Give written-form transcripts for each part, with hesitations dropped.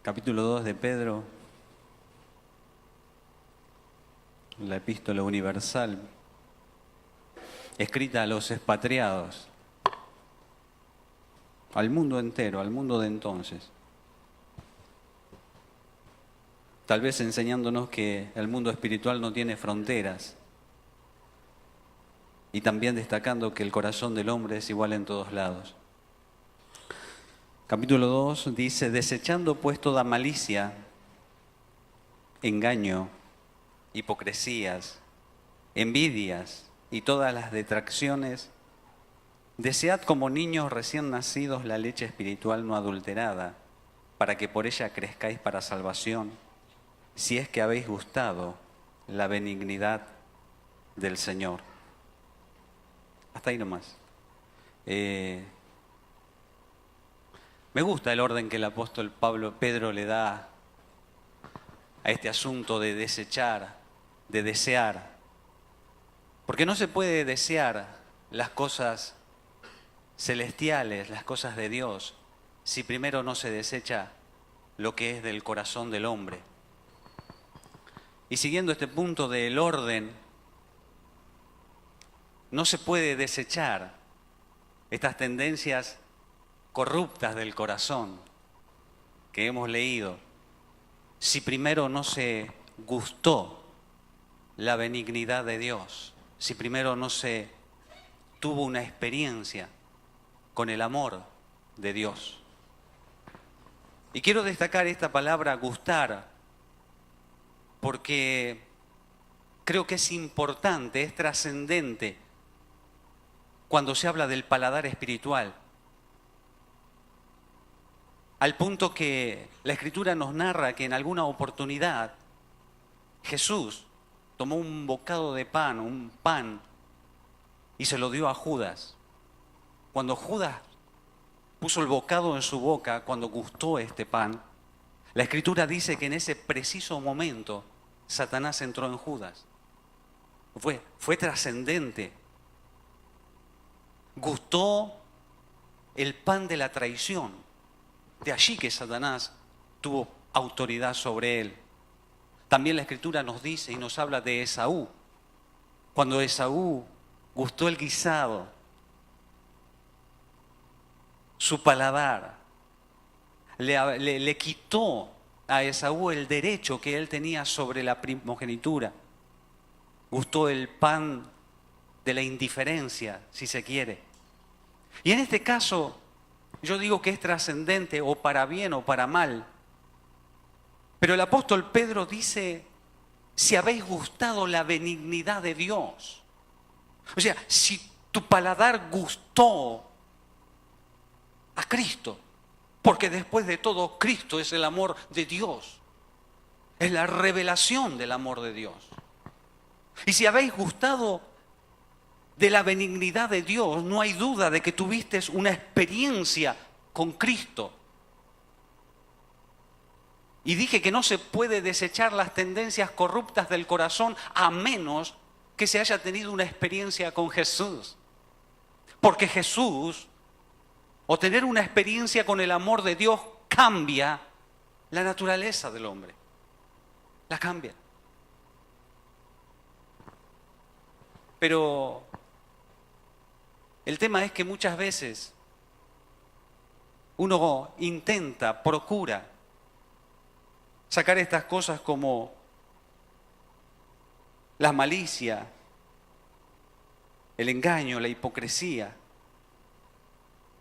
Capítulo 2 de Pedro, la epístola universal, escrita a los expatriados, al mundo entero, al mundo de entonces. Tal vez enseñándonos que el mundo espiritual no tiene fronteras y también destacando que el corazón del hombre es igual en todos lados. Capítulo 2 dice: desechando pues toda malicia, engaño, hipocresías, envidias y todas las detracciones, desead como niños recién nacidos la leche espiritual no adulterada, para que por ella crezcáis para salvación, si es que habéis gustado la benignidad del Señor. Hasta ahí nomás. Me gusta el orden que el apóstol Pedro le da a este asunto de desechar, de desear. Porque no se puede desear las cosas celestiales, las cosas de Dios, si primero no se desecha lo que es del corazón del hombre. Y siguiendo este punto del orden, no se puede desechar estas tendencias corruptas del corazón que hemos leído, si primero no se gustó la benignidad de Dios, si primero no se tuvo una experiencia con el amor de Dios. Y quiero destacar esta palabra gustar, porque creo que es importante, es trascendente cuando se habla del paladar espiritual. Al punto que la Escritura nos narra que en alguna oportunidad Jesús tomó un bocado de pan, un pan, y se lo dio a Judas. Cuando Judas puso el bocado en su boca, cuando gustó este pan, la Escritura dice que en ese preciso momento Satanás entró en Judas. Fue trascendente. Gustó el pan de la traición. De allí que Satanás tuvo autoridad sobre él. También la Escritura nos dice y nos habla de Esaú. Cuando Esaú gustó el guisado, su paladar le quitó a Esaú el derecho que él tenía sobre la primogenitura. Gustó el pan de la indiferencia, si se quiere. Y en este caso, yo digo que es trascendente, o para bien o para mal. Pero el apóstol Pedro dice: si habéis gustado la benignidad de Dios. O sea, si tu paladar gustó a Cristo, porque después de todo Cristo es el amor de Dios, es la revelación del amor de Dios. Y si habéis gustado de la benignidad de Dios, no hay duda de que tuviste una experiencia con Cristo. Y dije que no se puede desechar las tendencias corruptas del corazón a menos que se haya tenido una experiencia con Jesús. Porque Jesús, o tener una experiencia con el amor de Dios, cambia la naturaleza del hombre. La cambia. Pero el tema es que muchas veces uno intenta, procura sacar estas cosas como la malicia, el engaño, la hipocresía,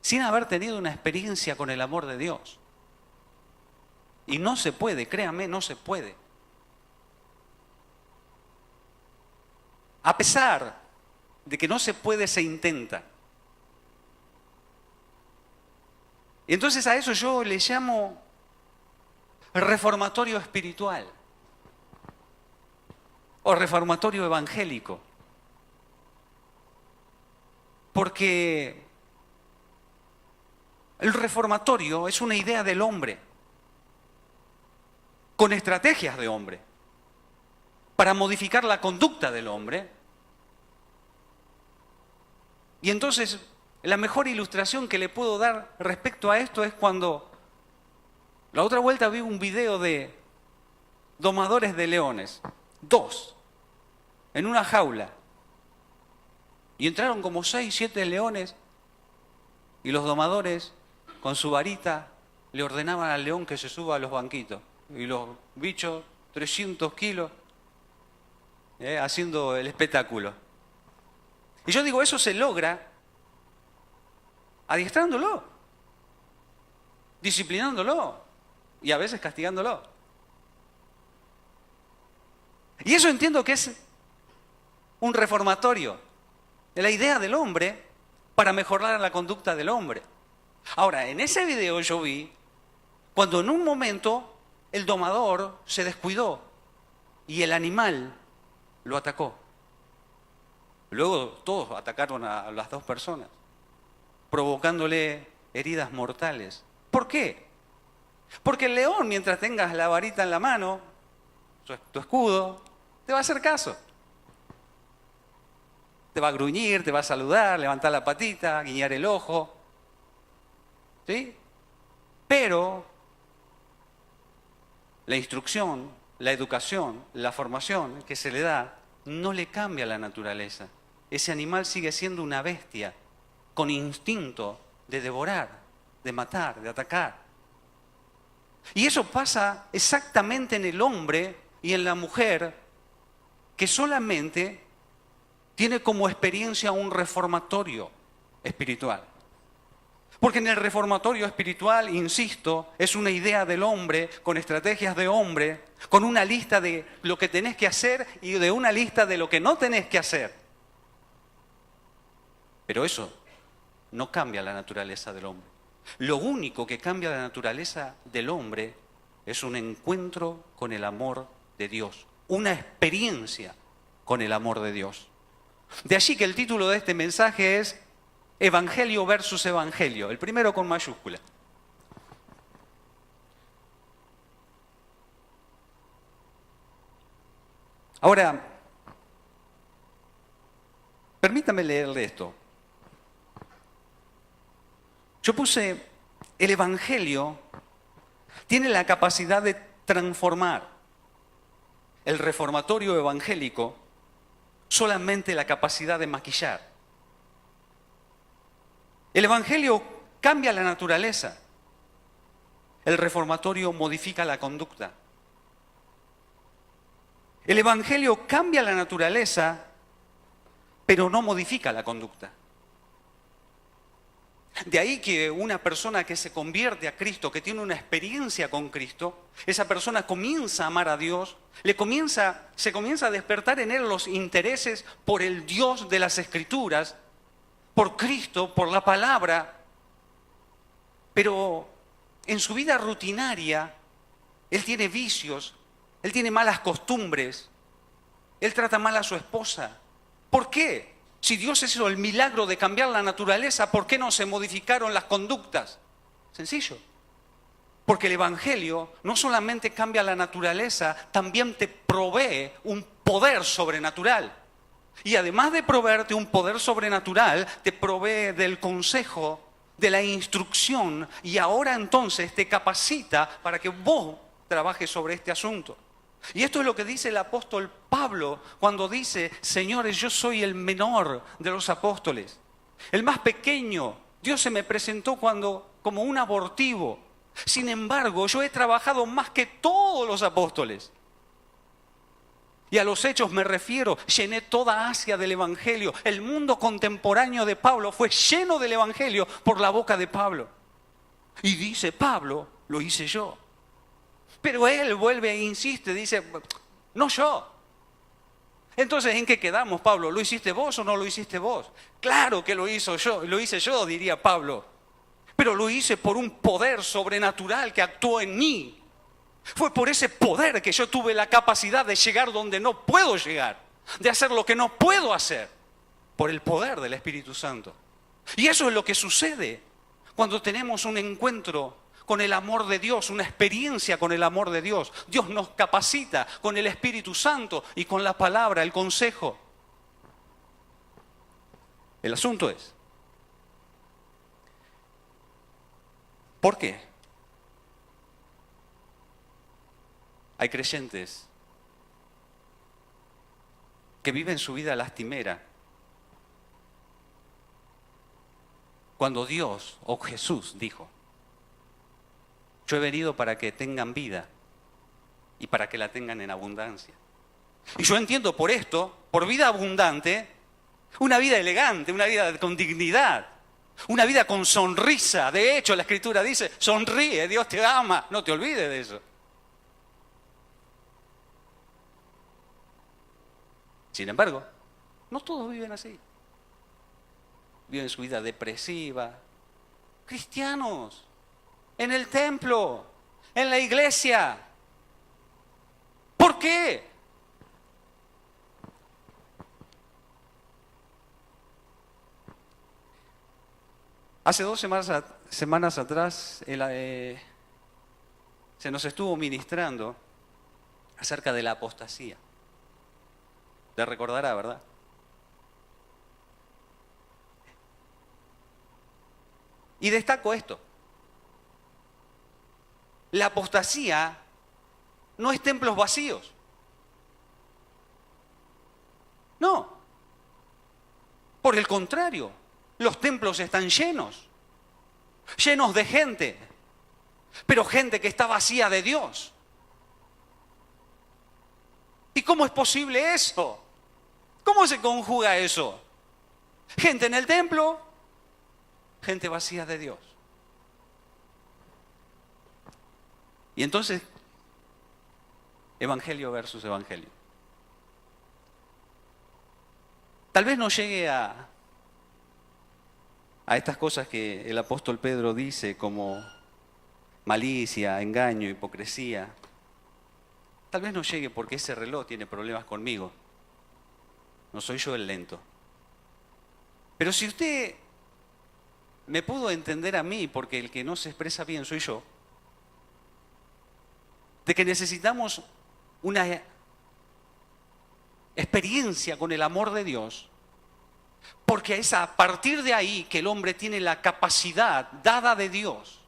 sin haber tenido una experiencia con el amor de Dios. Y no se puede, créame, no se puede. A pesar de que no se puede, se intenta. Y entonces a eso yo le llamo reformatorio espiritual o reformatorio evangélico. Porque el reformatorio es una idea del hombre, con estrategias de hombre, para modificar la conducta del hombre. Y entonces, la mejor ilustración que le puedo dar respecto a esto es cuando La otra vuelta vi un video de domadores de leones, 2, en una jaula. Y entraron como 6, 7 leones y los domadores con su varita le ordenaban al león que se suba a los banquitos. Y los bichos, 300 kilos, haciendo el espectáculo. Y yo digo, eso se logra adiestrándolo, disciplinándolo y a veces castigándolo. Y eso entiendo que es un reformatorio de la idea del hombre para mejorar la conducta del hombre. Ahora, en ese video yo vi cuando en un momento el domador se descuidó y el animal lo atacó. Luego todos atacaron a las 2 personas, provocándole heridas mortales. ¿Por qué? Porque el león, mientras tengas la varita en la mano, tu escudo, te va a hacer caso. Te va a gruñir, te va a saludar, levantar la patita, guiñar el ojo. ¿Sí? Pero la instrucción, la educación, la formación que se le da no le cambia la naturaleza. Ese animal sigue siendo una bestia con instinto de devorar, de matar, de atacar. Y eso pasa exactamente en el hombre y en la mujer que solamente tiene como experiencia un reformatorio espiritual. Porque en el reformatorio espiritual, insisto, es una idea del hombre, con estrategias de hombre, con una lista de lo que tenés que hacer y de una lista de lo que no tenés que hacer. Pero eso no cambia la naturaleza del hombre. Lo único que cambia la naturaleza del hombre es un encuentro con el amor de Dios, una experiencia con el amor de Dios. De allí que el título de este mensaje es Evangelio versus Evangelio, el primero con mayúscula. Ahora, permítame leerle esto. Yo puse, el Evangelio tiene la capacidad de transformar. El reformatorio evangélico solamente la capacidad de maquillar. El Evangelio cambia la naturaleza. El reformatorio modifica la conducta. El Evangelio cambia la naturaleza, pero no modifica la conducta. De ahí que una persona que se convierte a Cristo, que tiene una experiencia con Cristo, esa persona comienza a amar a Dios, se comienza a despertar en él los intereses por el Dios de las Escrituras, por Cristo, por la palabra, pero en su vida rutinaria, él tiene vicios, él tiene malas costumbres, él trata mal a su esposa. ¿Por qué? Si Dios hizo el milagro de cambiar la naturaleza, ¿por qué no se modificaron las conductas? Sencillo. Porque el Evangelio no solamente cambia la naturaleza, también te provee un poder sobrenatural. Y además de proveerte un poder sobrenatural, te provee del consejo, de la instrucción, y ahora entonces te capacita para que vos trabajes sobre este asunto. Y esto es lo que dice el apóstol Pablo cuando dice, señores, yo soy el menor de los apóstoles, el más pequeño. Dios se me presentó como un abortivo. Sin embargo, yo he trabajado más que todos los apóstoles. Y a los hechos me refiero, llené toda Asia del Evangelio. El mundo contemporáneo de Pablo fue lleno del Evangelio por la boca de Pablo. Y dice Pablo, lo hice yo. Pero él vuelve e insiste, dice, no yo. Entonces, ¿en qué quedamos, Pablo? ¿Lo hiciste vos o no lo hiciste vos? Claro que lo hice yo, diría Pablo. Pero lo hice por un poder sobrenatural que actuó en mí. Fue por ese poder que yo tuve la capacidad de llegar donde no puedo llegar, de hacer lo que no puedo hacer, por el poder del Espíritu Santo. Y eso es lo que sucede cuando tenemos un encuentro con el amor de Dios, una experiencia con el amor de Dios. Dios nos capacita con el Espíritu Santo y con la palabra, el consejo. El asunto es, ¿por qué? Hay creyentes que viven su vida lastimera cuando Dios o Jesús dijo: yo he venido para que tengan vida y para que la tengan en abundancia. Y yo entiendo por esto, por vida abundante, una vida elegante, una vida con dignidad, una vida con sonrisa. De hecho, la Escritura dice: sonríe, Dios te ama, no te olvides de eso. Sin embargo, no todos viven así. Viven su vida depresiva. Cristianos, en el templo, en la iglesia. ¿Por qué? Hace 2 semanas atrás se nos estuvo ministrando acerca de la apostasía. Te recordará, ¿verdad? Y destaco esto. La apostasía no es templos vacíos. No. Por el contrario, los templos están llenos de gente, pero gente que está vacía de Dios. ¿Y cómo es posible eso? ¿Cómo se conjuga eso? Gente en el templo, gente vacía de Dios. Y entonces, evangelio versus evangelio. Tal vez no llegue a estas cosas que el apóstol Pedro dice, como malicia, engaño, hipocresía. Tal vez no llegue porque ese reloj tiene problemas conmigo. No soy yo el lento. Pero si usted me pudo entender a mí, porque el que no se expresa bien soy yo, de que necesitamos una experiencia con el amor de Dios, porque es a partir de ahí que el hombre tiene la capacidad dada de Dios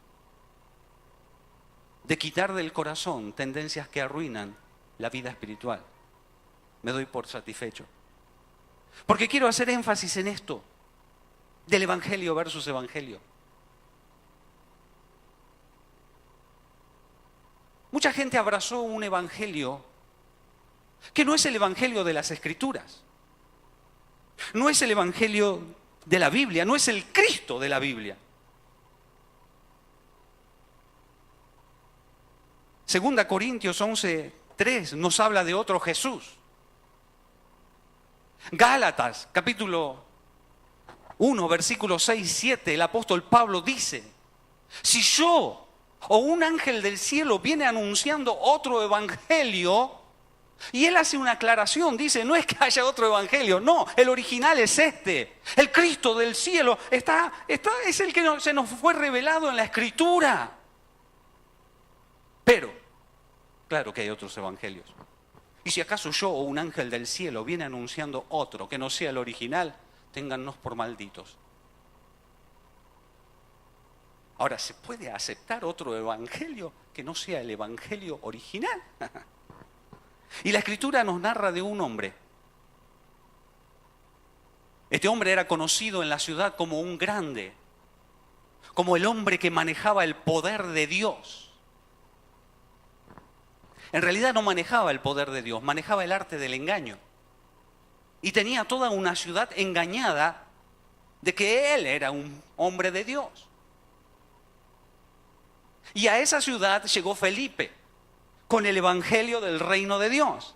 de quitar del corazón tendencias que arruinan la vida espiritual. Me doy por satisfecho. Porque quiero hacer énfasis en esto, del evangelio versus evangelio. Mucha gente abrazó un evangelio que no es el evangelio de las Escrituras. No es el evangelio de la Biblia, no es el Cristo de la Biblia. 2 Corintios 11:3 nos habla de otro Jesús. Gálatas, capítulo 1, versículos 6 y 7, el apóstol Pablo dice: si yo o un ángel del cielo viene anunciando otro evangelio, y él hace una aclaración, dice: no es que haya otro evangelio, no, el original es este. El Cristo del cielo es el que se nos fue revelado en la Escritura. Pero, claro que hay otros evangelios. Y si acaso yo o un ángel del cielo viene anunciando otro que no sea el original, téngannos por malditos. Ahora, ¿se puede aceptar otro evangelio que no sea el evangelio original? Y la Escritura nos narra de un hombre. Este hombre era conocido en la ciudad como un grande, como el hombre que manejaba el poder de Dios. En realidad no manejaba el poder de Dios, manejaba el arte del engaño. Y tenía toda una ciudad engañada de que él era un hombre de Dios. Y a esa ciudad llegó Felipe con el evangelio del reino de Dios.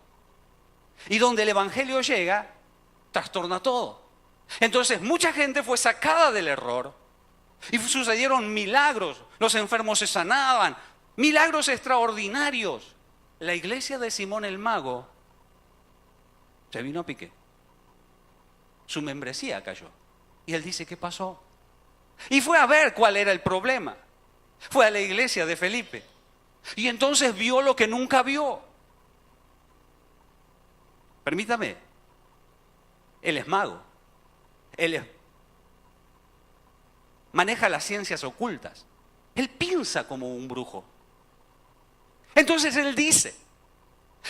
Y donde el evangelio llega, trastorna todo. Entonces mucha gente fue sacada del error y sucedieron milagros. Los enfermos se sanaban, milagros extraordinarios. La iglesia de Simón el Mago se vino a pique. Su membresía cayó. Y él dice: ¿qué pasó? Y fue a ver cuál era el problema. Fue a la iglesia de Felipe. Y entonces vio lo que nunca vio. Permítame. Él es mago. Maneja las ciencias ocultas. Él piensa como un brujo. Entonces él dice: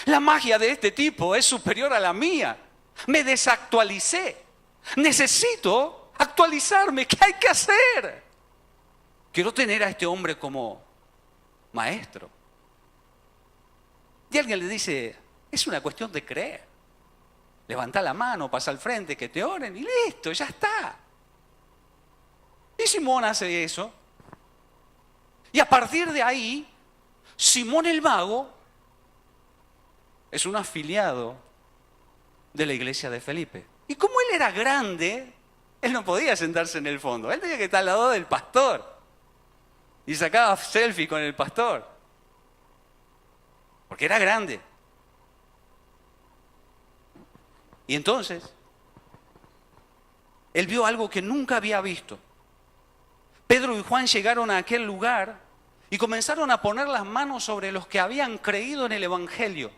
La magia de este tipo es superior a la mía. Me desactualicé. Necesito actualizarme. ¿Qué hay que hacer? Quiero tener a este hombre como maestro. Y alguien le dice, es una cuestión de creer. Levanta la mano, pasa al frente, que te oren y listo, ya está. Y Simón hace eso. Y a partir de ahí, Simón el Mago es un afiliado de la iglesia de Felipe. Y como él era grande, él no podía sentarse en el fondo. Él tenía que estar al lado del pastor. Y sacaba selfie con el pastor. Porque era grande. Y entonces, él vio algo que nunca había visto. Pedro y Juan llegaron a aquel lugar y comenzaron a poner las manos sobre los que habían creído en el Evangelio.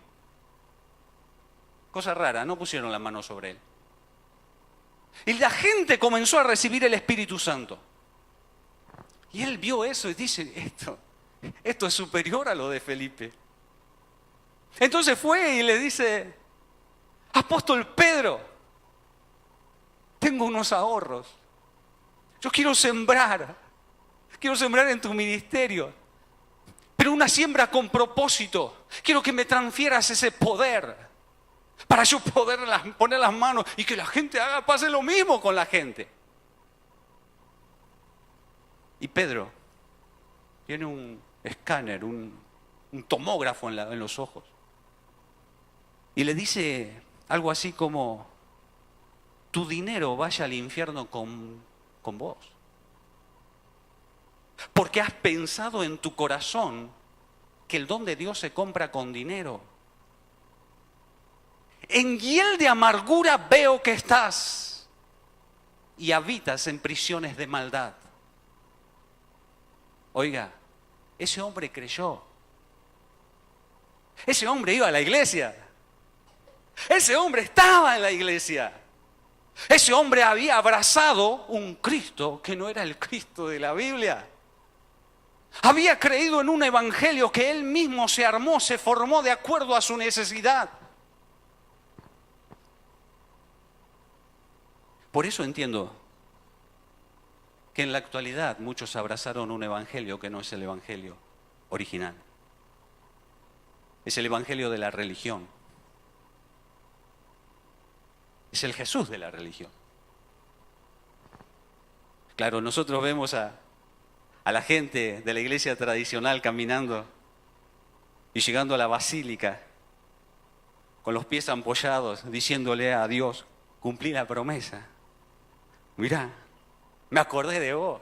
Cosa rara, no pusieron las manos sobre él. Y la gente comenzó a recibir el Espíritu Santo. Y él vio eso y dice, esto es superior a lo de Felipe. Entonces fue y le dice, apóstol Pedro, tengo unos ahorros. Yo quiero sembrar en tu ministerio, pero una siembra con propósito. Quiero que me transfieras ese poder para yo poder poner las manos y que la gente pase lo mismo con la gente. Y Pedro tiene un escáner, un tomógrafo en los ojos. Y le dice algo así como, tu dinero vaya al infierno con vos. Porque has pensado en tu corazón que el don de Dios se compra con dinero. En hiel de amargura veo que estás y habitas en prisiones de maldad. Oiga, ese hombre creyó. Ese hombre iba a la iglesia. Ese hombre estaba en la iglesia. Ese hombre había abrazado un Cristo que no era el Cristo de la Biblia. Había creído en un evangelio que él mismo se armó, se formó de acuerdo a su necesidad. Por eso entiendo que en la actualidad muchos abrazaron un evangelio que no es el evangelio original. Es el evangelio de la religión. Es el Jesús de la religión. Claro, nosotros vemos a la gente de la iglesia tradicional caminando y llegando a la basílica con los pies ampollados, diciéndole a Dios, cumplí la promesa. Mirá, me acordé de vos.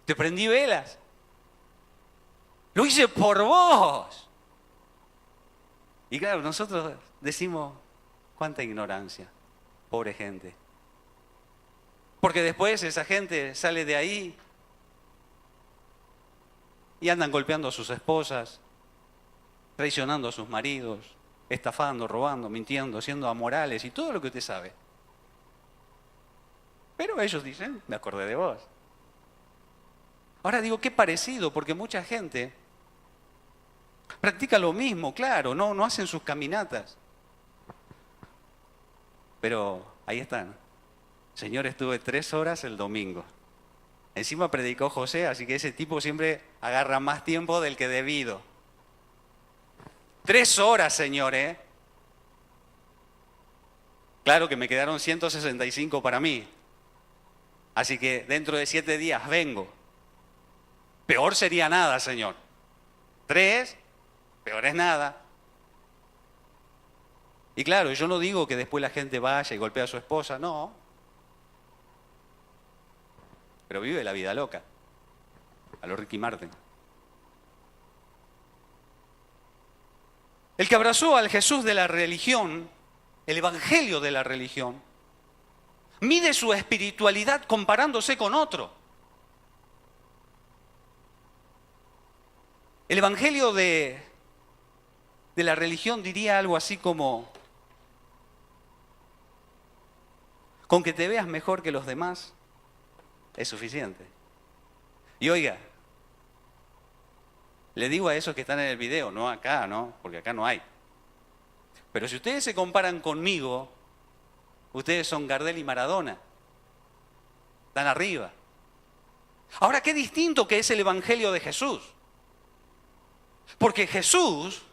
Te prendí velas. Lo hice por vos. Y claro, nosotros decimos, cuánta ignorancia, pobre gente. Porque después esa gente sale de ahí y andan golpeando a sus esposas, traicionando a sus maridos, estafando, robando, mintiendo, siendo amorales y todo lo que usted sabe. Pero ellos dicen, me acordé de vos. Ahora digo, qué parecido, porque mucha gente practica lo mismo, claro, no hacen sus caminatas. Pero ahí están. Señor, estuve 3 horas el domingo. Encima predicó José, así que ese tipo siempre agarra más tiempo del que debido. 3 horas, señor, ¿eh? Claro que me quedaron 165 para mí. Así que dentro de 7 días vengo. Peor sería nada, señor. 3, peor es nada. Y claro, yo no digo que después la gente vaya y golpee a su esposa, no. Pero vive la vida loca, a lo Ricky Martin. El que abrazó al Jesús de la religión, el evangelio de la religión, mide su espiritualidad comparándose con otro. El evangelio de la religión diría algo así como, con que te veas mejor que los demás es suficiente. Y oiga, le digo a esos que están en el video, no acá, ¿no? Porque acá no hay. Pero si ustedes se comparan conmigo, ustedes son Gardel y Maradona. Están arriba. Ahora, qué distinto que es el Evangelio de Jesús. Porque Jesús,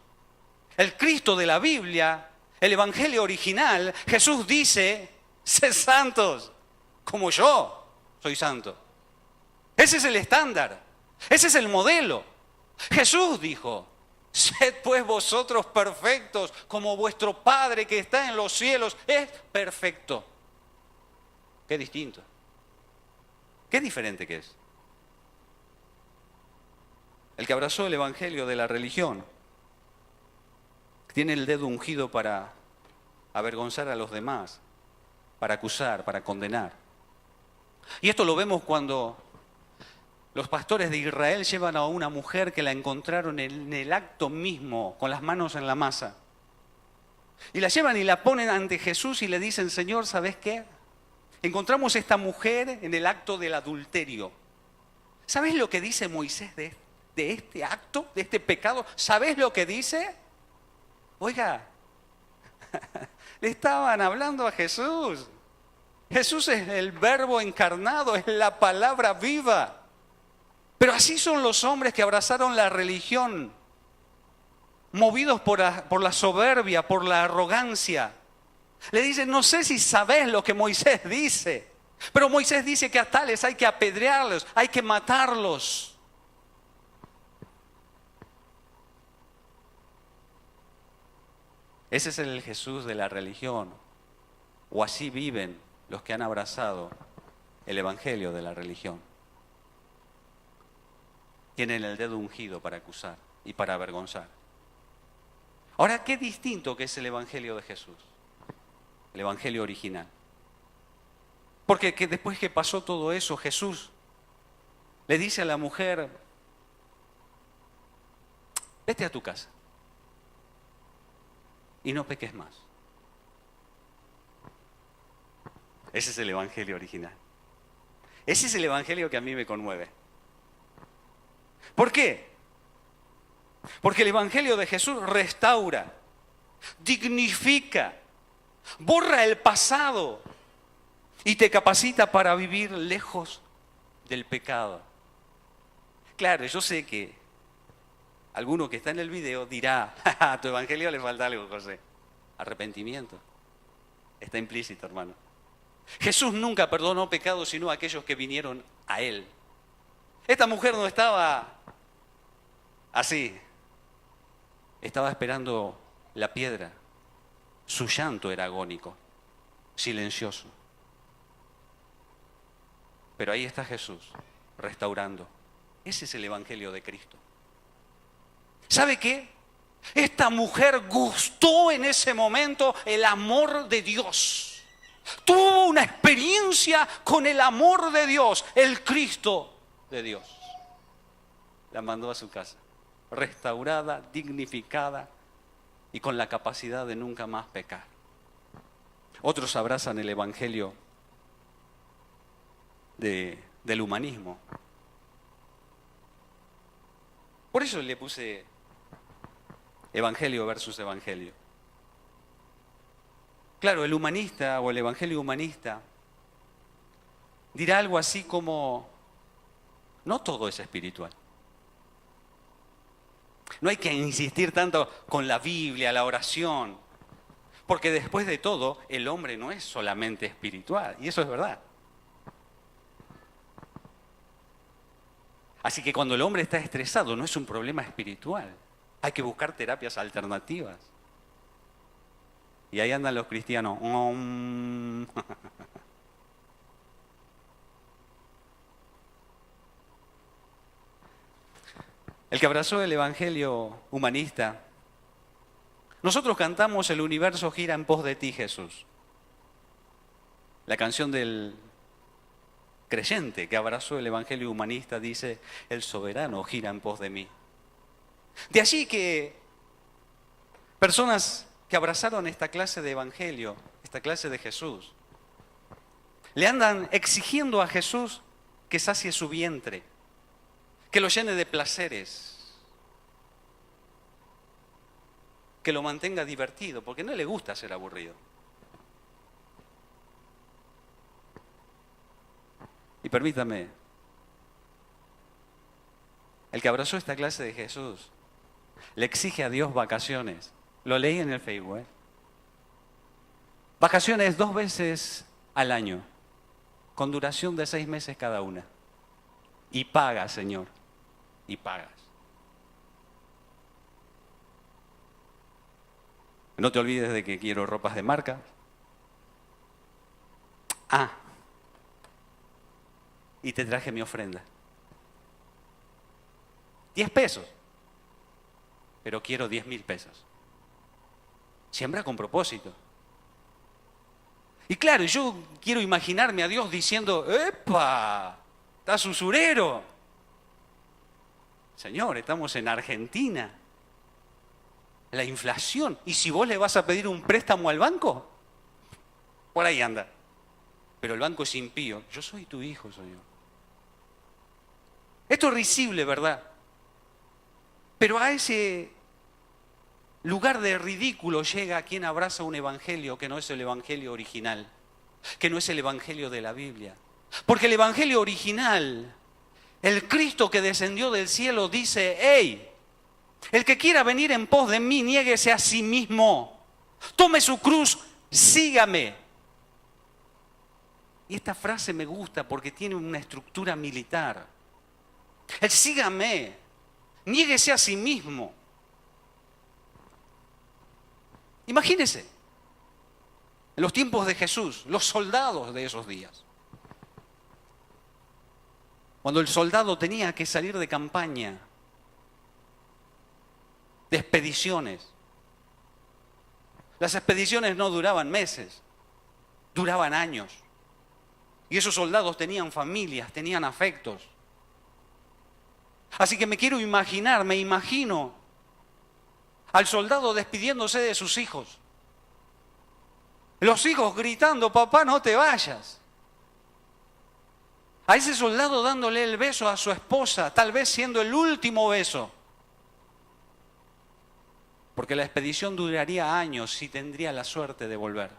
el Cristo de la Biblia, el Evangelio original, Jesús dice, sed santos, como yo soy santo. Ese es el estándar, ese es el modelo. Jesús dijo, sed pues vosotros perfectos, como vuestro Padre que está en los cielos es perfecto. Qué distinto. Qué diferente que es. El que abrazó el Evangelio de la religión tiene el dedo ungido para avergonzar a los demás, para acusar, para condenar. Y esto lo vemos cuando los pastores de Israel llevan a una mujer que la encontraron en el acto mismo, con las manos en la masa. Y la llevan y la ponen ante Jesús y le dicen, Señor, ¿sabes qué? Encontramos esta mujer en el acto del adulterio. ¿Sabes lo que dice Moisés de este acto, de este pecado? ¿Sabes lo que dice? Oiga, le estaban hablando a Jesús. Jesús es el Verbo encarnado, es la palabra viva. Pero así son los hombres que abrazaron la religión, movidos por la soberbia, por la arrogancia. Le dicen, no sé si sabes lo que Moisés dice, pero Moisés dice que a tales hay que apedrearlos, hay que matarlos. Ese es el Jesús de la religión, o así viven los que han abrazado el Evangelio de la religión. Tienen el dedo ungido para acusar y para avergonzar. Ahora, qué distinto que es el Evangelio de Jesús, el Evangelio original. Porque después que pasó todo eso, Jesús le dice a la mujer, vete a tu casa y no peques más. Ese es el Evangelio original. Ese es el Evangelio que a mí me conmueve. ¿Por qué? Porque el Evangelio de Jesús restaura, dignifica, borra el pasado y te capacita para vivir lejos del pecado. Claro, yo sé que alguno que está en el video dirá, a tu Evangelio le falta algo, José. Arrepentimiento. Está implícito, hermano. Jesús nunca perdonó pecados sino a aquellos que vinieron a Él. Esta mujer no estaba así. Estaba esperando la piedra. Su llanto era agónico, silencioso. Pero ahí está Jesús, restaurando. Ese es el Evangelio de Cristo. ¿Sabe qué? Esta mujer gustó en ese momento el amor de Dios. Tuvo una experiencia con el amor de Dios, el Cristo de Dios. La mandó a su casa, restaurada, dignificada y con la capacidad de nunca más pecar. Otros abrazan el Evangelio del humanismo. Por eso le puse Evangelio versus Evangelio. Claro, el humanista o el Evangelio humanista dirá algo así como, no todo es espiritual. No hay que insistir tanto con la Biblia, la oración, porque después de todo, el hombre no es solamente espiritual, y eso es verdad. Así que cuando el hombre está estresado, no es un problema espiritual. Hay que buscar terapias alternativas. Y ahí andan los cristianos. El que abrazó el Evangelio humanista. Nosotros cantamos El universo gira en pos de ti, Jesús. La canción del creyente que abrazó el Evangelio humanista dice, el soberano gira en pos de mí. De allí que personas que abrazaron esta clase de Evangelio, esta clase de Jesús, le andan exigiendo a Jesús que sacie su vientre, que lo llene de placeres. que lo mantenga divertido, porque no le gusta ser aburrido. Y permítame, el que abrazó esta clase de Jesús le exige a Dios vacaciones. Lo leí en el Facebook, ¿eh? Vacaciones 2 veces al año, con duración de 6 meses cada una. Y pagas, Señor, y pagas. No te olvides de que quiero ropas de marca. Y te traje mi ofrenda. 10 pesos. Pero quiero 10.000 pesos. Siembra con propósito. Y claro, yo quiero imaginarme a Dios diciendo, ¡epa! ¡Estás usurero! Señor, estamos en Argentina. La inflación. ¿Y si vos le vas a pedir un préstamo al banco? Por ahí anda. Pero el banco es impío. Yo soy tu hijo, Señor. Esto es risible, ¿verdad? Pero a ese lugar de ridículo llega quien abraza un evangelio que no es el evangelio original, que no es el evangelio de la Biblia. Porque el evangelio original, el Cristo que descendió del cielo dice, ¡hey! El que quiera venir en pos de mí, niéguese a sí mismo. Tome su cruz, sígame. Y esta frase me gusta porque tiene una estructura militar. El sígame, niéguese a sí mismo. Imagínese, en los tiempos de Jesús, los soldados de esos días. Cuando el soldado tenía que salir de campaña, de expediciones. Las expediciones no duraban meses, duraban años. Y esos soldados tenían familias, tenían afectos. Así que me imagino al soldado despidiéndose de sus hijos. Los hijos gritando, papá, no te vayas. A ese soldado dándole el beso a su esposa, tal vez siendo el último beso. Porque la expedición duraría años y tendría la suerte de volver.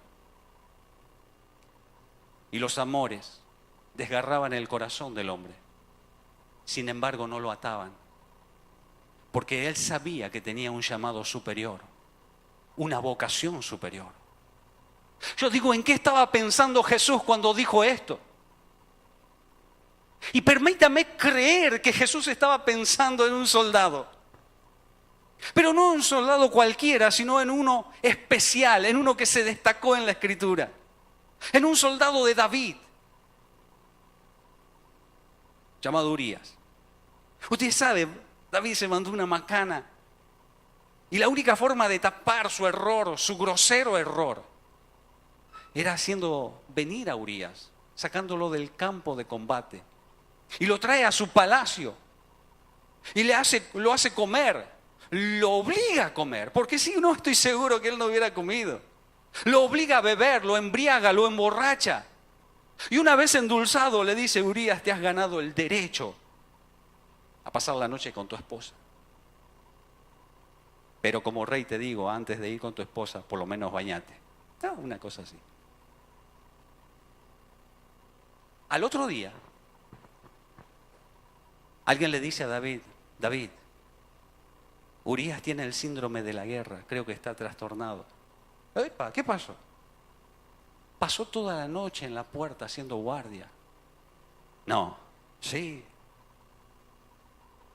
Y los amores desgarraban el corazón del hombre. Sin embargo, no lo ataban. Porque él sabía que tenía un llamado superior, una vocación superior. Yo digo, ¿en qué estaba pensando Jesús cuando dijo esto? Y permítame creer que Jesús estaba pensando en un soldado. Pero no un soldado cualquiera, sino en uno especial, en uno que se destacó en la Escritura. En un soldado de David, llamado Urías. Usted sabe, David se mandó una macana. Y la única forma de tapar su error, su grosero error, era haciendo venir a Urías, sacándolo del campo de combate. Y lo trae a su palacio. Y lo hace comer. Lo obliga a comer, porque si no, estoy seguro que él no hubiera comido. Lo obliga a beber, lo embriaga, lo emborracha. Y una vez endulzado le dice, Urías, te has ganado el derecho a pasar la noche con tu esposa. Pero como rey te digo, antes de ir con tu esposa, por lo menos bañate. Una cosa así. Al otro día, alguien le dice a David, David, Urías tiene el síndrome de la guerra, creo que está trastornado. Epa, ¿qué pasó? Pasó toda la noche en la puerta haciendo guardia. No, sí.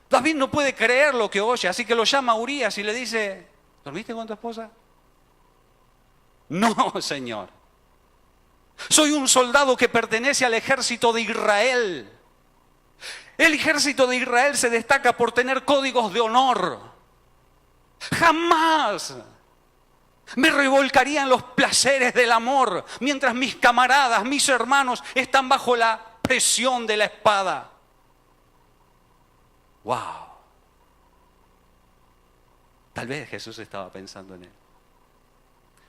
David no puede creer lo que oye, así que lo llama a Urías y le dice, ¿dormiste con tu esposa? No, Señor. Soy un soldado que pertenece al ejército de Israel. El ejército de Israel se destaca por tener códigos de honor. Jamás me revolcaría en los placeres del amor mientras mis camaradas, mis hermanos están bajo la presión de la espada. ¡Wow! Tal vez Jesús estaba pensando en él.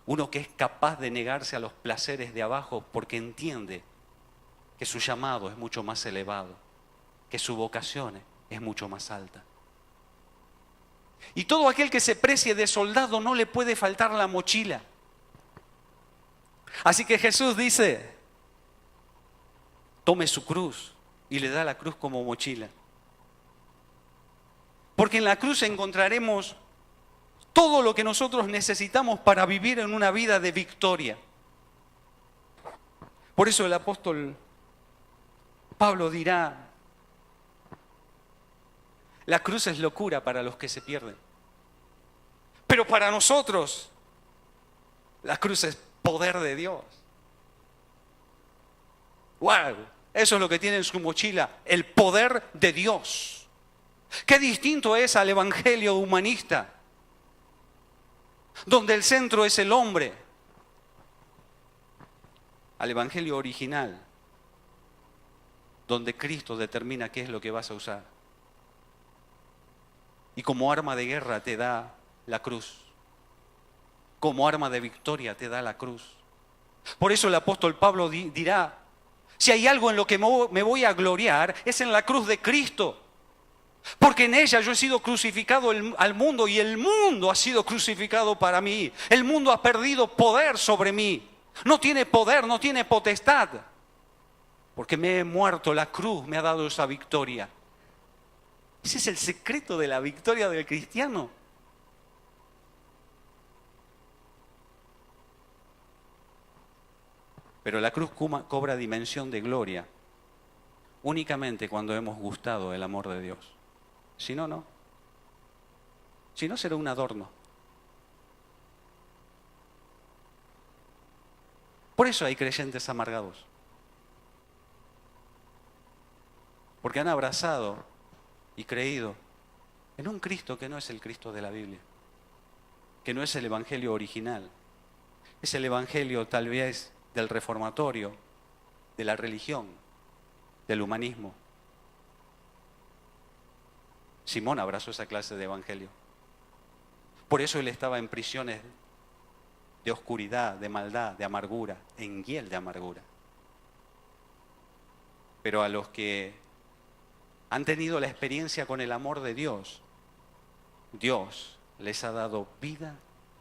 Uno que es capaz de negarse a los placeres de abajo porque entiende que su llamado es mucho más elevado, que su vocación es mucho más alta. Y todo aquel que se precie de soldado no le puede faltar la mochila. Así que Jesús dice, tome su cruz, y le da la cruz como mochila. Porque en la cruz encontraremos todo lo que nosotros necesitamos para vivir en una vida de victoria. Por eso el apóstol Pablo dirá, la cruz es locura para los que se pierden. Pero para nosotros, la cruz es poder de Dios. ¡Wow! Eso es lo que tiene en su mochila, el poder de Dios. Qué distinto es al evangelio humanista, donde el centro es el hombre, al evangelio original, donde Cristo determina qué es lo que vas a usar. Y como arma de guerra te da la cruz. Como arma de victoria te da la cruz. Por eso el apóstol Pablo dirá, si hay algo en lo que me voy a gloriar, es en la cruz de Cristo. Porque en ella yo he sido crucificado al mundo y el mundo ha sido crucificado para mí. El mundo ha perdido poder sobre mí. No tiene poder, no tiene potestad. Porque me he muerto, la cruz me ha dado esa victoria. Ese es el secreto de la victoria del cristiano. Pero la cruz cobra dimensión de gloria únicamente cuando hemos gustado el amor de Dios. Si no, no. Si no, será un adorno. Por eso hay creyentes amargados. Porque han abrazado y creído en un Cristo que no es el Cristo de la Biblia, que no es el evangelio original, es el evangelio tal vez del reformatorio, de la religión, del humanismo. Simón abrazó esa clase de evangelio. Por eso él estaba en prisiones de oscuridad, de maldad, de amargura, en hiel de amargura. Pero a los que han tenido la experiencia con el amor de Dios, Dios les ha dado vida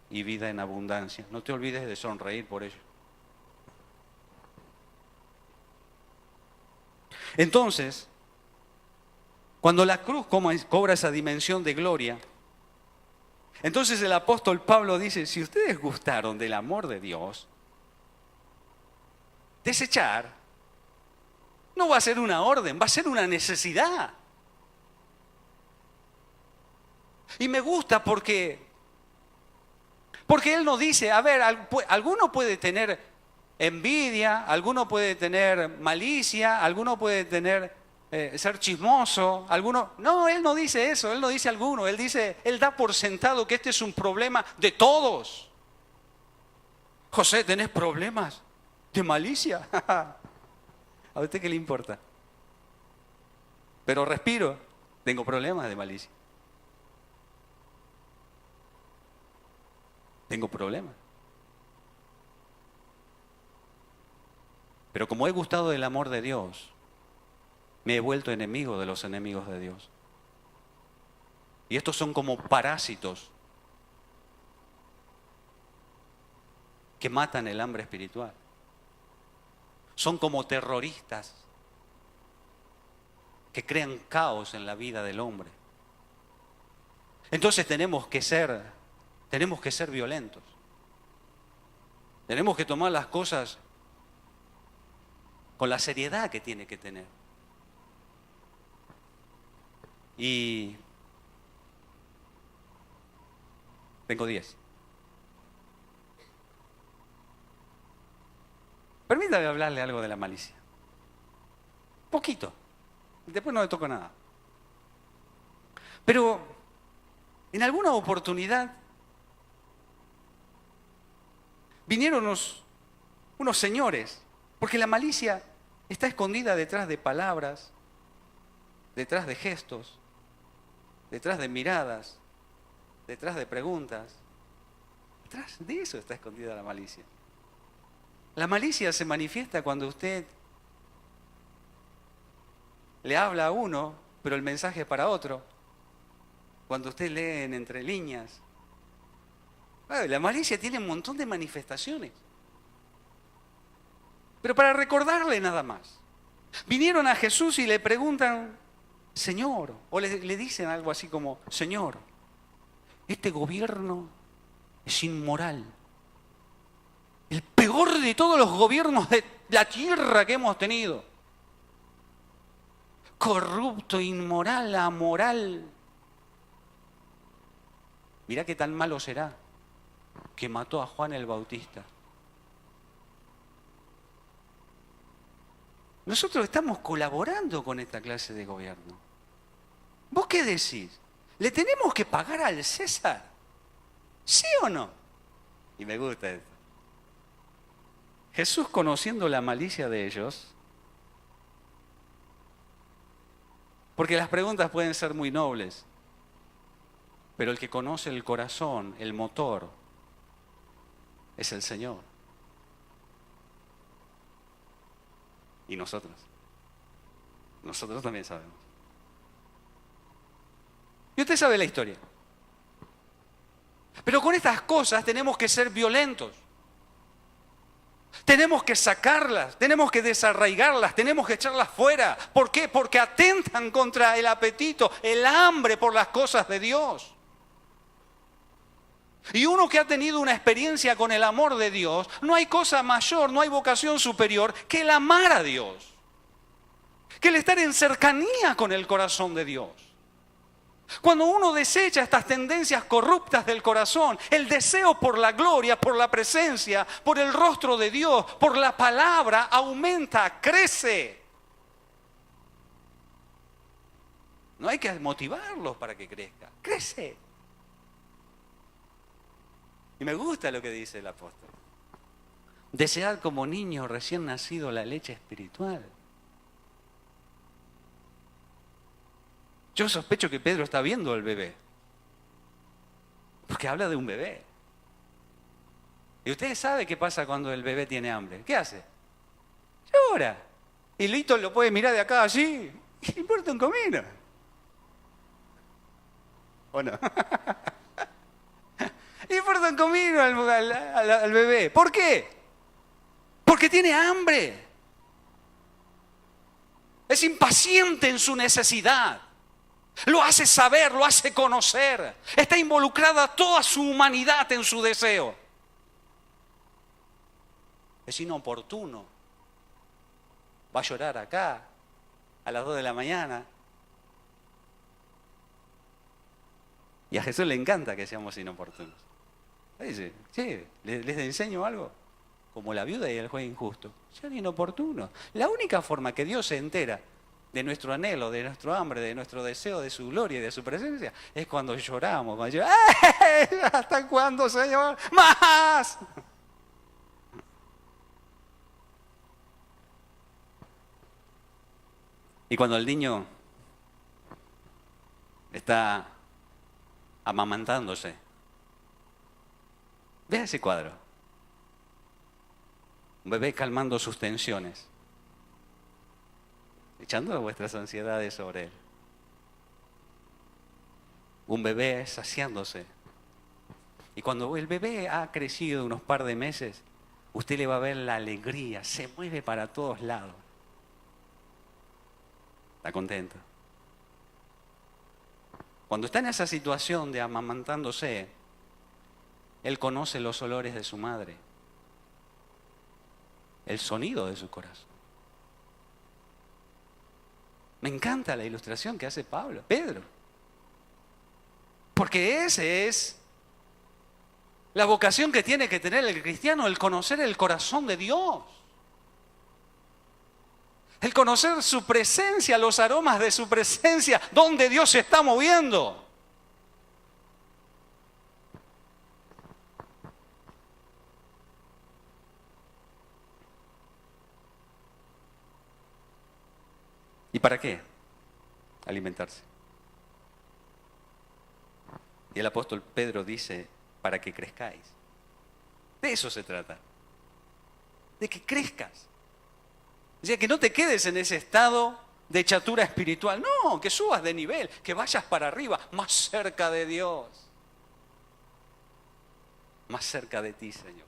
y vida en abundancia. No te olvides de sonreír por ello. Entonces, cuando la cruz cobra esa dimensión de gloria, entonces el apóstol Pablo dice, si ustedes gustaron del amor de Dios, desechar no va a ser una orden, va a ser una necesidad. Y me gusta porque él nos dice, a ver, alguno puede tener envidia, alguno puede tener malicia, alguno puede tener ser chismoso, alguno... No, él no dice eso, él no dice alguno, él da por sentado que este es un problema de todos. José, ¿tenés problemas de malicia? ¿A usted qué le importa? Pero respiro, tengo problemas de malicia. Tengo problemas. Pero como he gustado del amor de Dios, me he vuelto enemigo de los enemigos de Dios. Y estos son como parásitos que matan el hambre espiritual. Son como terroristas que crean caos en la vida del hombre. Entonces tenemos que ser violentos. Tenemos que tomar las cosas con la seriedad que tiene que tener. Y tengo 10. Permítame hablarle algo de la malicia. Poquito. Después no le toco nada. Pero en alguna oportunidad vinieron unos señores, porque la malicia está escondida detrás de palabras, detrás de gestos, detrás de miradas, detrás de preguntas. Detrás de eso está escondida la malicia. La malicia se manifiesta cuando usted le habla a uno, pero el mensaje es para otro. cuando usted lee en entre líneas. La malicia tiene un montón de manifestaciones. Pero para recordarle nada más. Vinieron a Jesús y le preguntan, Señor, o le dicen algo así como, Señor, este gobierno es inmoral. El peor de todos los gobiernos de la tierra que hemos tenido. Corrupto, inmoral, amoral. Mirá qué tan malo será que mató a Juan el Bautista. Nosotros estamos colaborando con esta clase de gobierno. ¿Vos qué decís? ¿Le tenemos que pagar al César? ¿Sí o no? Y me gusta esto. Jesús, conociendo la malicia de ellos, porque las preguntas pueden ser muy nobles, pero el que conoce el corazón, el motor, es el Señor. Y nosotros también sabemos. Y usted sabe la historia. Pero con estas cosas tenemos que ser violentos. Tenemos que sacarlas, tenemos que desarraigarlas, tenemos que echarlas fuera. ¿Por qué? Porque atentan contra el apetito, el hambre por las cosas de Dios. Y uno que ha tenido una experiencia con el amor de Dios, no hay cosa mayor, no hay vocación superior que el amar a Dios. Que el estar en cercanía con el corazón de Dios. Cuando uno desecha estas tendencias corruptas del corazón, el deseo por la gloria, por la presencia, por el rostro de Dios, por la palabra, aumenta, crece. No hay que motivarlos para que crezca, crece. Y me gusta lo que dice el apóstol. Desead como niño recién nacido la leche espiritual. Yo sospecho que Pedro está viendo al bebé. Porque habla de un bebé. Y usted sabe qué pasa cuando el bebé tiene hambre. ¿Qué hace? Llora. Y Lito lo puede mirar de acá allí. Y le importa un comino. ¿O no? Le importa un comino al bebé. ¿Por qué? Porque tiene hambre. Es impaciente en su necesidad. Lo hace saber, lo hace conocer. Está involucrada toda su humanidad en su deseo. Es inoportuno. Va a llorar acá a las 2 de la mañana. Y a Jesús le encanta que seamos inoportunos. Dice, sí, les enseño algo. Como la viuda y el juez injusto. Sean inoportunos. La única forma que Dios se entera de nuestro anhelo, de nuestro hambre, de nuestro deseo, de su gloria y de su presencia, es cuando lloramos, cuando decimos, ¿hasta cuándo, Señor? ¡Más! Y cuando el niño está amamantándose, vea ese cuadro. Un bebé calmando sus tensiones, echando vuestras ansiedades sobre él. Un bebé saciándose. Y cuando el bebé ha crecido unos par de meses, usted le va a ver la alegría, se mueve para todos lados. Está contento. Cuando está en esa situación de amamantándose, él conoce los olores de su madre, el sonido de su corazón. Me encanta la ilustración que hace Pedro. Porque ese es la vocación que tiene que tener el cristiano, el conocer el corazón de Dios. El conocer su presencia, los aromas de su presencia, donde Dios se está moviendo. ¿Y para qué? Alimentarse. Y el apóstol Pedro dice, para que crezcáis. De eso se trata. De que crezcas. O sea, que no te quedes en ese estado de estatura espiritual. No, que subas de nivel, que vayas para arriba, más cerca de Dios. Más cerca de ti, Señor.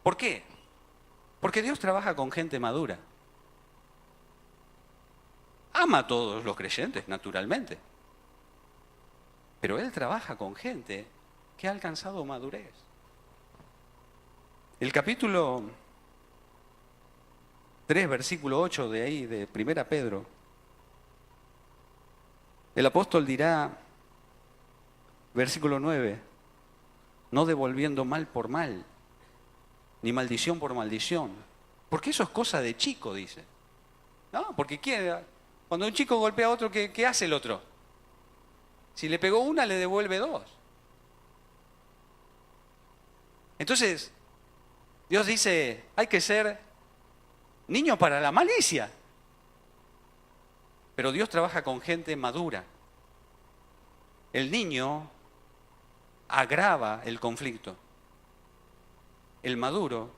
¿Por qué? Porque Dios trabaja con gente madura. Ama a todos los creyentes, naturalmente. Pero Él trabaja con gente que ha alcanzado madurez. El capítulo 3, versículo 8 de ahí, de 1 Pedro, el apóstol dirá, versículo 9, no devolviendo mal por mal, ni maldición por maldición. Porque eso es cosa de chico, dice. No, porque cuando un chico golpea a otro, ¿qué hace el otro? Si le pegó una, le devuelve dos. Entonces, Dios dice, hay que ser niño para la malicia. Pero Dios trabaja con gente madura. El niño agrava el conflicto. El maduro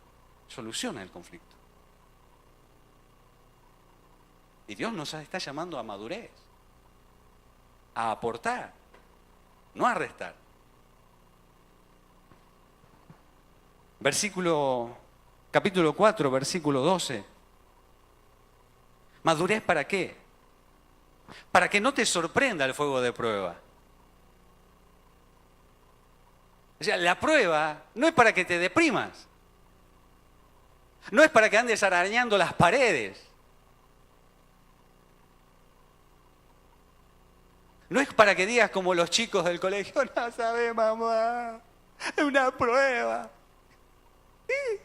soluciona el conflicto. Y Dios nos está llamando a madurez, a aportar, no a restar. Capítulo 4, versículo 12. ¿Madurez para qué? Para que no te sorprenda el fuego de prueba. O sea, la prueba no es para que te deprimas. No es para que andes arañando las paredes. No es para que digas como los chicos del colegio, no sabes, mamá, es una prueba. ¿Sí?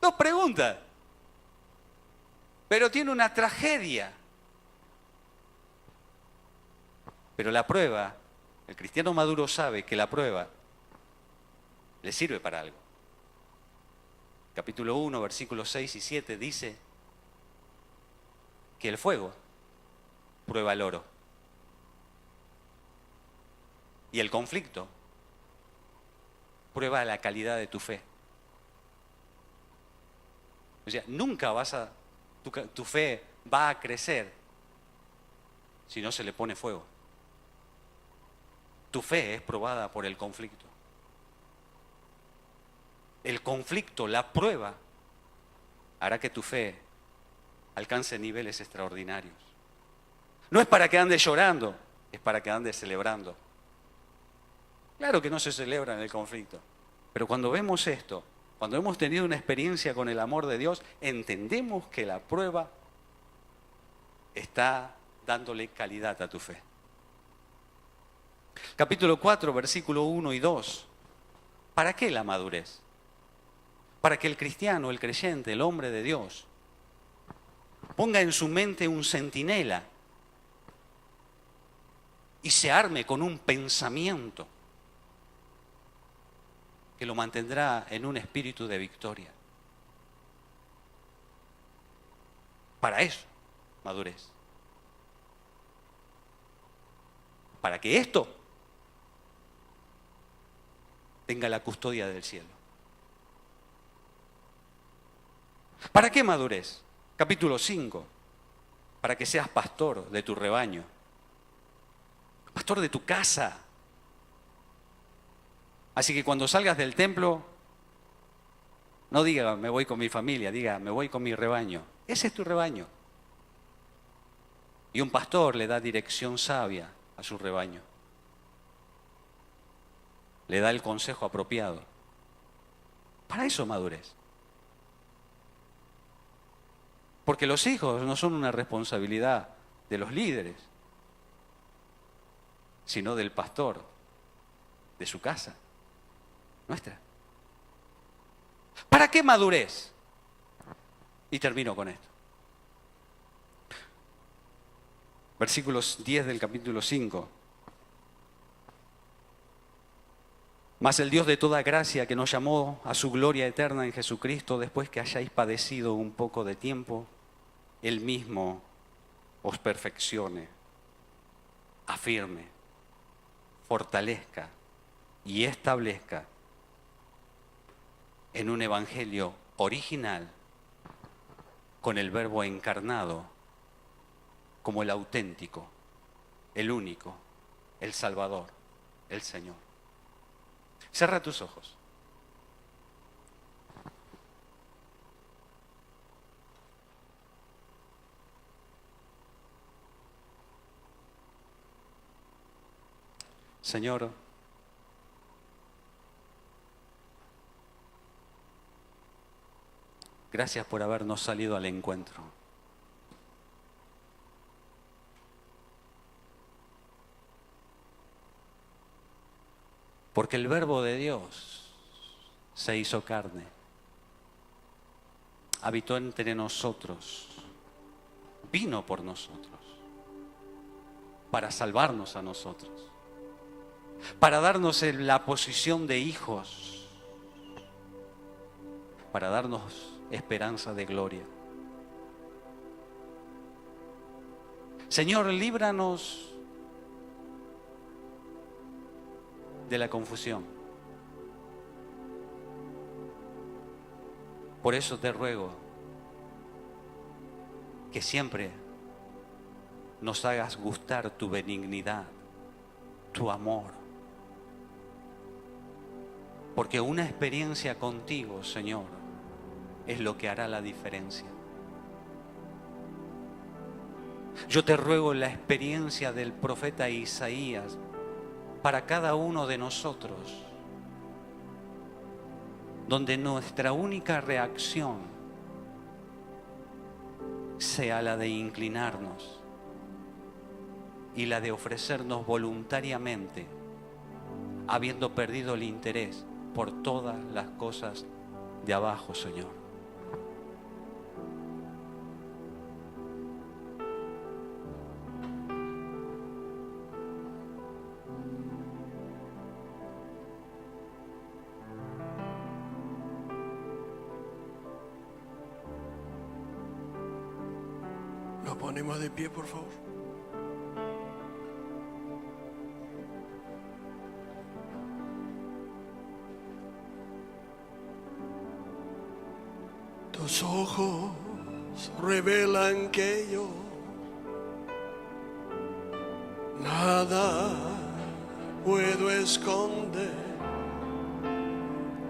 2 preguntas. Pero tiene una tragedia. Pero la prueba, el cristiano maduro sabe que la prueba le sirve para algo. Capítulo 1, versículos 6 y 7 dice que el fuego prueba el oro. Y el conflicto prueba la calidad de tu fe. O sea, nunca tu fe va a crecer si no se le pone fuego. Tu fe es probada por el conflicto. El conflicto, la prueba, hará que tu fe alcance niveles extraordinarios. No es para que andes llorando, es para que andes celebrando. Claro que no se celebra en el conflicto, pero cuando vemos esto, cuando hemos tenido una experiencia con el amor de Dios, entendemos que la prueba está dándole calidad a tu fe. Capítulo 4, versículo 1 y 2. ¿Para qué la madurez? Para que el cristiano, el creyente, el hombre de Dios, ponga en su mente un centinela y se arme con un pensamiento que lo mantendrá en un espíritu de victoria. Para eso, madurez. Para que esto tenga la custodia del cielo. ¿Para qué madurez? Capítulo 5. Para que seas pastor de tu rebaño. Pastor de tu casa. Así que cuando salgas del templo, no diga me voy con mi familia, diga me voy con mi rebaño. Ese es tu rebaño. Y un pastor le da dirección sabia a su rebaño. Le da el consejo apropiado. Para eso madurez. Porque los hijos no son una responsabilidad de los líderes, sino del pastor, de su casa, nuestra. ¿Para qué madurez? Y termino con esto. Versículos 10 del capítulo 5. Mas el Dios de toda gracia, que nos llamó a su gloria eterna en Jesucristo, después que hayáis padecido un poco de tiempo, Él mismo os perfeccione, afirme, fortalezca y establezca en un evangelio original, con el Verbo encarnado como el auténtico, el único, el Salvador, el Señor. Cierra tus ojos. Señor, gracias por habernos salido al encuentro. Porque el Verbo de Dios se hizo carne, habitó entre nosotros, vino por nosotros, para salvarnos a nosotros, para darnos la posición de hijos, para darnos esperanza de gloria. Señor, líbranos de la confusión. Por eso te ruego que siempre nos hagas gustar tu benignidad, tu amor. Porque una experiencia contigo, Señor, es lo que hará la diferencia. Yo te ruego la experiencia del profeta Isaías para cada uno de nosotros, donde nuestra única reacción sea la de inclinarnos y la de ofrecernos voluntariamente, habiendo perdido el interés por todas las cosas de abajo, Señor. Nos ponemos de pie, por favor. Tus ojos revelan que yo nada puedo esconder,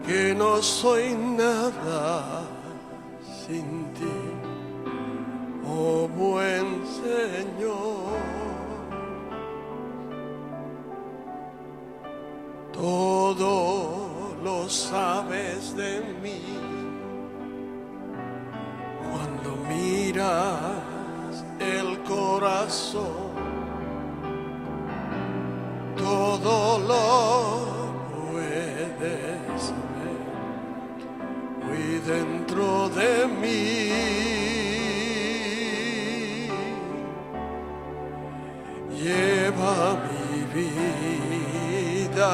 que no soy nada sin ti. Oh buen Señor, todo lo sabes de mí. Cuando miras el corazón, todo lo puedes ver muy dentro de mí. Lleva mi vida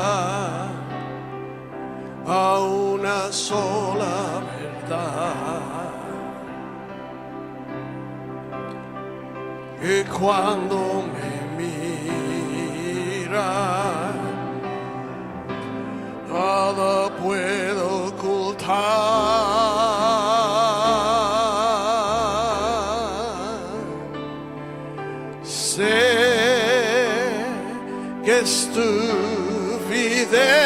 a una sola verdad, que cuando me mira nada puedo ocultar. Sé que es tu fidelidad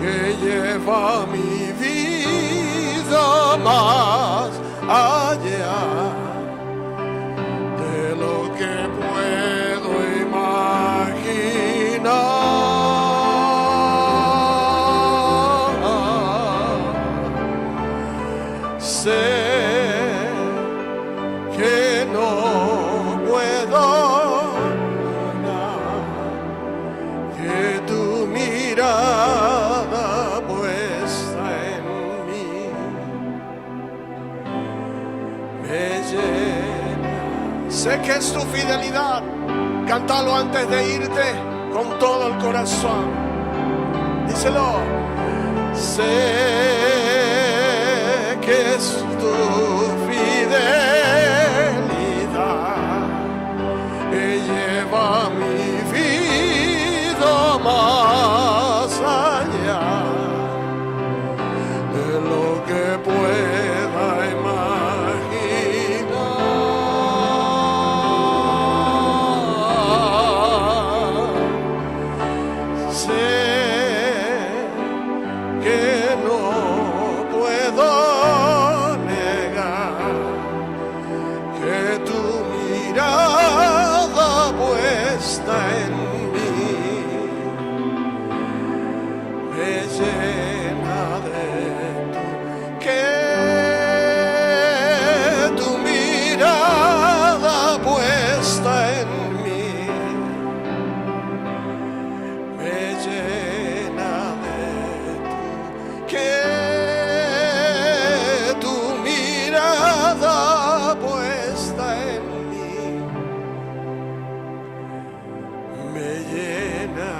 que lleva mi vida más allá de lo que puedo imaginar. Sé que no puedo negar que tu mirada puesta en mí me llena. Sé que es tu fidelidad. Cántalo antes de irte con todo el corazón. Díselo. Sé que es tu fidelidad que lleva mi vida más allá de lo que puedo llena de que tu mirada puesta en mí me llena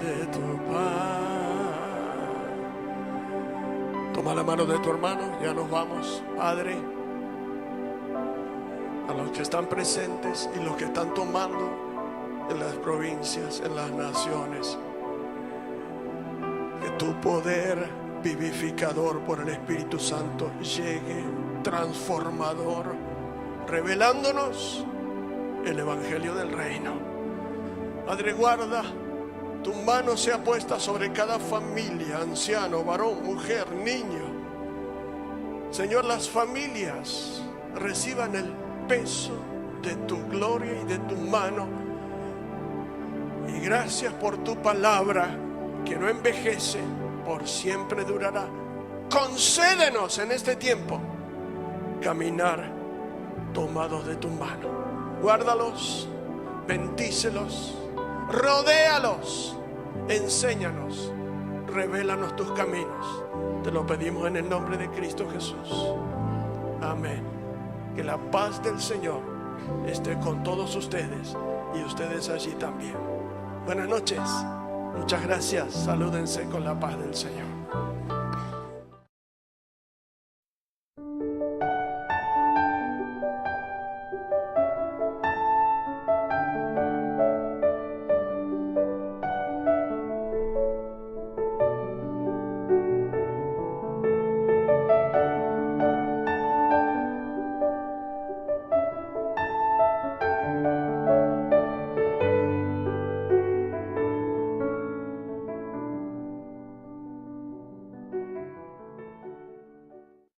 de tu paz. Toma la mano de tu hermano, ya nos vamos, Padre. A los que están presentes y los que están tomando en las provincias, en las naciones, que tu poder vivificador por el Espíritu Santo llegue, transformador, revelándonos el Evangelio del Reino. Padre, guarda, tu mano sea puesta sobre cada familia, anciano, varón, mujer, niño. Señor, las familias reciban el peso de tu gloria y de tu mano. Y gracias por tu palabra que no envejece, por siempre durará. Concédenos en este tiempo caminar tomados de tu mano. Guárdalos, bendícelos, rodéalos, enséñanos, revélanos tus caminos. Te lo pedimos en el nombre de Cristo Jesús. Amén. Que la paz del Señor esté con todos ustedes y ustedes allí también. Buenas noches. Muchas gracias. Salúdense con la paz del Señor.